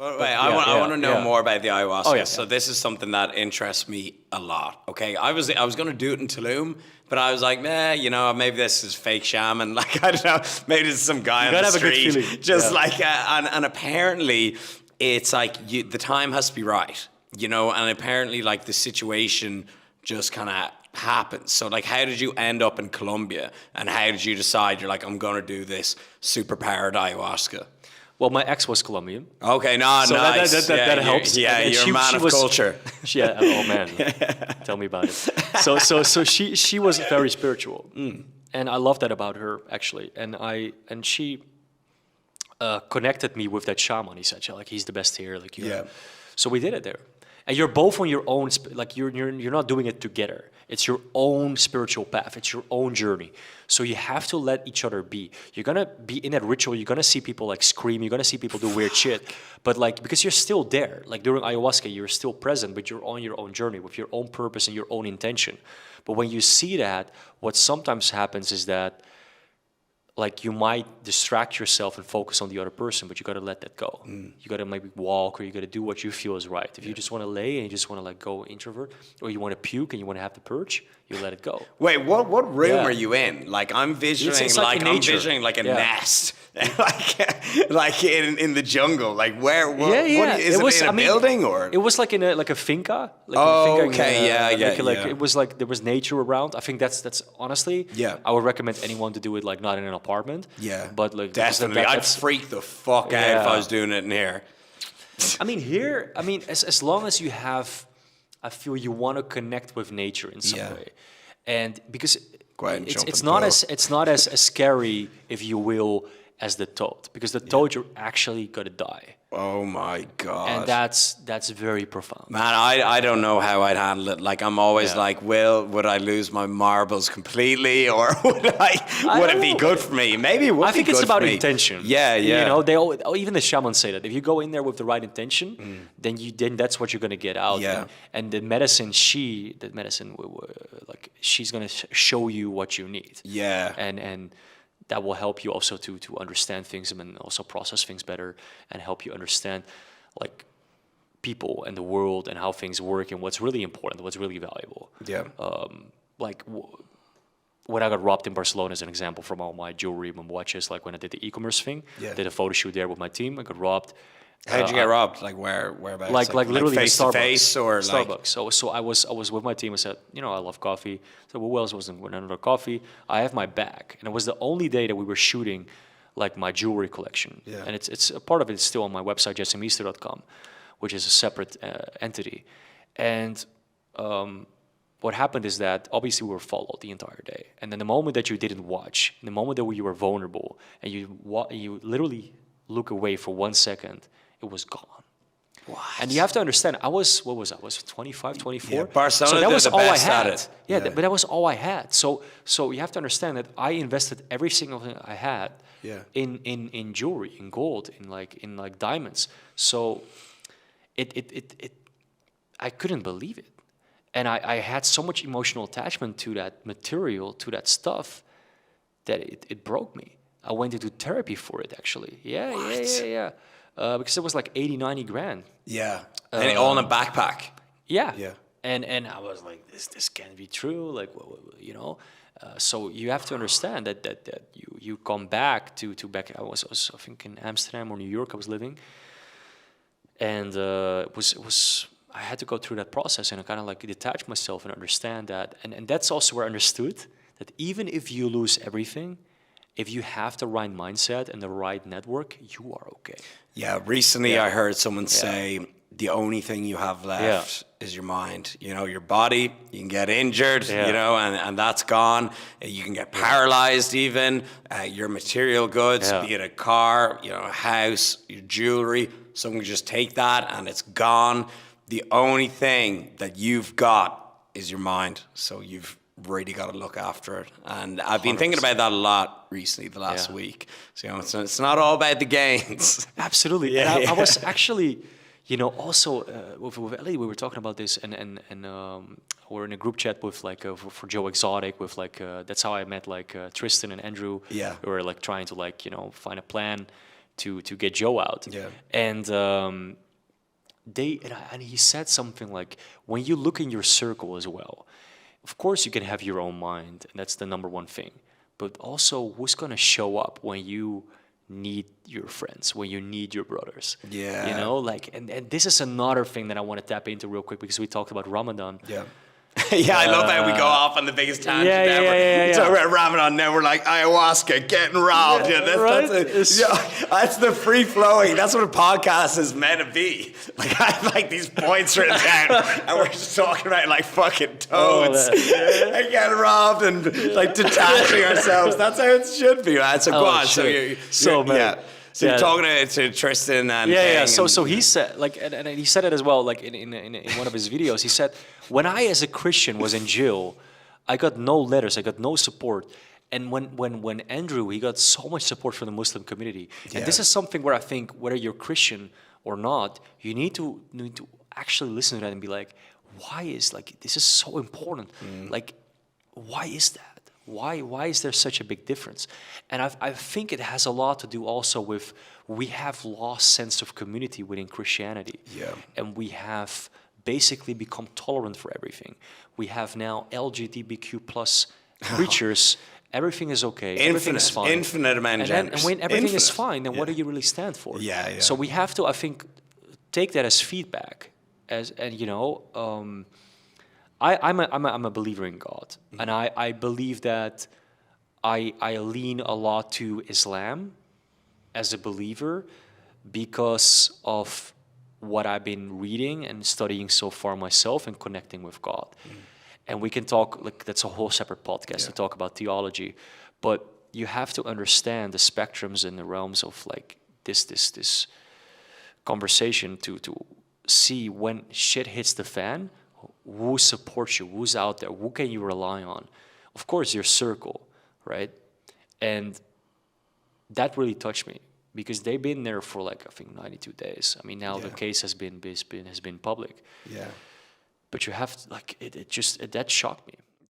But wait, I want to know more about the ayahuasca. Oh, yeah. So this is something that interests me a lot. Okay, I was going to do it in Tulum, but I was like, nah, you know, maybe this is fake shaman. Like, I don't know, maybe this is some guy on the street, have a good feeling. just like, and apparently it's like the time has to be right, you know, and apparently like the situation just kind of happens. So like, how did you end up in Colombia, and how did you decide you're like, I'm going to do this super powered ayahuasca? Well, my ex was Colombian. Okay, nice. That helps. Yeah, and you're a man of culture. Oh man, tell me about it. So she was very spiritual, and I love that about her actually. And she connected me with that shaman. He said, like, he's the best here. Like, So we did it there, and you're both on your own. Like you're not doing it together. It's your own spiritual path. It's your own journey. So you have to let each other be. You're gonna be in that ritual. You're gonna see people like scream. You're gonna see people do weird shit. But like, because you're still there. Like during ayahuasca, you're still present, but you're on your own journey with your own purpose and your own intention. But when you see that, what sometimes happens is that, like, you might distract yourself and focus on the other person, but you got to let that go. You got to maybe walk, or you got to do what you feel is right. If you just want to lay and you just want to like go introvert, or you want to puke and you want to have the purge, you let it go. Wait, what room are you in? Like, I'm visioning it's like I'm visioning like a nest, like in the jungle. Like where? What, is it in a building or? It was like in a finca. Like It was like there was nature around. I think that's honestly. Yeah. I would recommend anyone to do it like not in an apartment. Yeah. But like definitely, I'd freak the fuck out if I was doing it in here. I mean, as long as you have, I feel you want to connect with nature in some way, and because it's not as scary, if you will, as the toad, because the toad you're actually gonna die. Oh my God. And that's very profound. Man, I don't know how I'd handle it. Like, I'm always like, would I lose my marbles completely, or would it be good for me? Maybe it would. I think it's about intention. Yeah. You know, even the shamans say that if you go in there with the right intention, then that's what you're gonna get out. Yeah. And the medicine, like, she's gonna show you what you need. Yeah. And that will help you also to understand things and also process things better, and help you understand like people and the world and how things work and what's really important, what's really valuable. Yeah. When I got robbed in Barcelona, as an example, from all my jewelry and watches, like when I did the e-commerce thing, did a photo shoot there with my team, I got robbed. How did you get robbed? Like whereabouts? Like literally face to face, or Starbucks. Like... So I was with my team. I said, you know, I love coffee. So who else was in another coffee? I have my bag, and it was the only day that we were shooting like my jewelry collection. Yeah. And it's a part of it is still on my website, jessemeester.com, which is a separate entity. And what happened is that obviously we were followed the entire day. And then the moment that you didn't watch, the moment that you were vulnerable, and you literally look away for 1 second, it was gone. What? And you have to understand, I was 25, 24. Yeah, Barcelona, so that was all I had. At it. Yeah, but that was all I had. So you have to understand that I invested every single thing I had in jewelry, in gold, in like diamonds. So I couldn't believe it. And I had so much emotional attachment to that material, to that stuff, that it broke me. I went into therapy for it, actually. Yeah. Because it was like 80, 90 grand. Yeah. And all in a backpack. Yeah. And I was like, this can't be true. Like, you know. So you have to understand that you come back to back. I was I think in Amsterdam or New York. I was living, and it was I had to go through that process, and I kind of like detach myself and understand that. And that's also where I understood that even if you lose everything, if you have the right mindset and the right network, you are okay. Yeah, recently I heard someone say the only thing you have left is your mind. You know, your body, you can get injured, you know, and that's gone. You can get paralyzed even. Your material goods, be it a car, you know, a house, your jewelry, someone can just take that and it's gone. The only thing that you've got is your mind. So you've really got to look after it. And I've been thinking about that a lot recently, the last week. So, you know, it's not all about the gains. Absolutely. I was actually, you know, also with Ellie, we were talking about this, and we're in a group chat with like for Joe Exotic, with like that's how I met like Tristan and Andrew. Yeah, we were like trying to like, you know, find a plan to get Joe out. Yeah. And and he said something like, when you look in your circle as well, of course you can have your own mind, and that's the number one thing. But also, who's gonna show up when you need your friends, when you need your brothers? Yeah. You know, like, and this is another thing that I want to tap into real quick, because we talked about Ramadan. Yeah. Yeah, I love how we go off on the biggest tangent ever. Yeah. So we're at Ramadan, now we're like ayahuasca, getting robbed. Yeah, right? That's the free flowing. That's what a podcast is meant to be. Like, I have like these points written down, and we're just talking about like fucking toads and getting robbed and like detaching ourselves. That's how it should be, man. So go on. Shit. So you're talking to Tristan and King So he said, like, and he said it as well, like in one of his videos. He said, when I as a Christian was in jail, I got no letters, I got no support. And when Andrew, he got so much support from the Muslim community. Yeah. And this is something where I think, whether you're Christian or not, you need to actually listen to that and be like, why is, like, this is so important? Like, why is that? Why is there such a big difference? And I think it has a lot to do also with, we have lost sense of community within Christianity. Yeah. And we have basically become tolerant for everything. We have now LGBTQ plus creatures. Everything is okay. Everything is fine. Infinite amount of genders. And when everything is fine, then what do you really stand for? Yeah. So we have to, I think, take that as feedback. I'm a believer in God, and I believe that I lean a lot to Islam as a believer because of what I've been reading and studying so far myself and connecting with God. And we can talk, like, that's a whole separate podcast to talk about theology, but you have to understand the spectrums and the realms of like this conversation to see when shit hits the fan, who supports you, who's out there, who can you rely on? Of course, your circle, right? And that really touched me because they've been there for like, I think 92 days. I mean, now the case has been public. Yeah. But you have to, like, that shocked me.